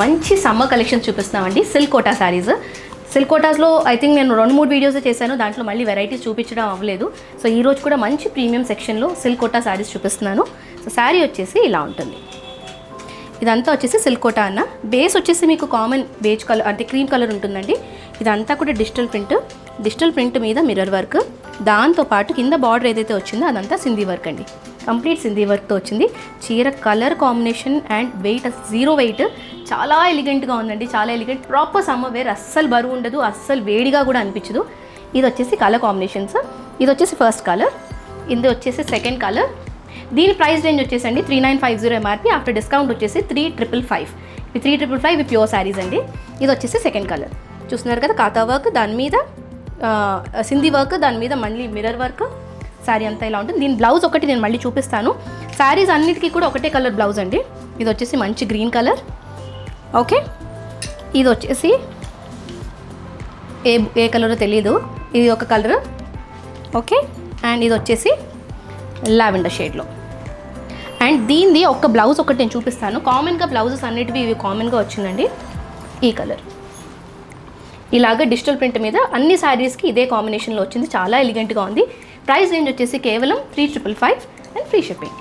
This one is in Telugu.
మంచి సమ్మర్ కలెక్షన్ చూపిస్తున్నామండి. సిల్క్ కోటా శారీస్. సిల్క్ కోటాస్లో ఐ థింక్ నేను 2-3 వీడియోస్ చేశాను, దాంట్లో మళ్ళీ వెరైటీస్ చూపించడం అవ్వలేదు. సో ఈరోజు కూడా మంచి ప్రీమియం సెక్షన్లో సిల్క్ కోటా శారీస్ చూపిస్తున్నాను. సో శారీ వచ్చేసి ఇలా ఉంటుంది. ఇదంతా వచ్చేసి సిల్క్ కోటా అన్న. బేస్ వచ్చేసి మీకు కామన్ బేజ్ కలర్ అంటే క్రీమ్ కలర్ ఉంటుందండి. ఇదంతా కూడా డిజిటల్ ప్రింట్ మీద మిర్రర్ వర్క్, దాంతోపాటు కింద బార్డర్ ఏదైతే వచ్చిందో అదంతా సింధీ వర్క్ అండి. కంప్లీట్ సింధీ వర్క్తో వచ్చింది. చీర colour combination and weight 0 weight, చాలా ఎలిగెంట్గా ఉందండి. చాలా ఎలిగెంట్, ప్రాపర్ సమ్మర్ వేర్. అస్సలు బరువు ఉండదు, అస్సలు వేడిగా కూడా అనిపించదు. ఇది వచ్చేసి కలర్ కాంబినేషన్స్. ఇది వచ్చేసి ఫస్ట్ కలర్, ఇది వచ్చేసి సెకండ్ కలర్. దీని ప్రైస్ రేంజ్ వచ్చేసండి 3950 ఎంఆర్పి. ఆఫ్టర్ డిస్కౌంట్ వచ్చేసి 3555. ఇవి 3555 ఇవి ప్యూర్ శారీస్ అండి. ఇది వచ్చేసి సెకండ్ కలర్. చూస్తున్నారు కదా, కాతా వర్క్, దాని మీద సింధీ వర్క్, దాని మీద మళ్ళీ మిర్రర్ వర్క్. శారీ అంతా ఇలా ఉంటుంది. దీని బ్లౌజ్ ఒకటి నేను మళ్ళీ చూపిస్తాను. శారీస్ అన్నిటికీ కూడా ఒకటే కలర్ బ్లౌజ్ అండి. ఇది వచ్చేసి మంచి గ్రీన్ కలర్. ఓకే, ఇది వచ్చేసి ఏ కలరో తెలీదు, ఇది ఒక కలర్. ఓకే, అండ్ ఇది వచ్చేసి లావెండర్ షేడ్లో. అండ్ దీనిది ఒక బ్లౌజ్ ఒకటి నేను చూపిస్తాను. కామన్గా బ్లౌజెస్ అన్నిటివి ఇవి కామన్గా వచ్చిందండి. ఈ కలర్ ఇలాగ డిజిటల్ ప్రింట్ మీద అన్ని శారీస్కి ఇదే కాంబినేషన్లో వచ్చింది. చాలా ఎలిగెంట్గా ఉంది. ప్రైస్ రేంజ్ వచ్చేసి కేవలం 3555 అండ్ ఫ్రీ షిప్పింగ్.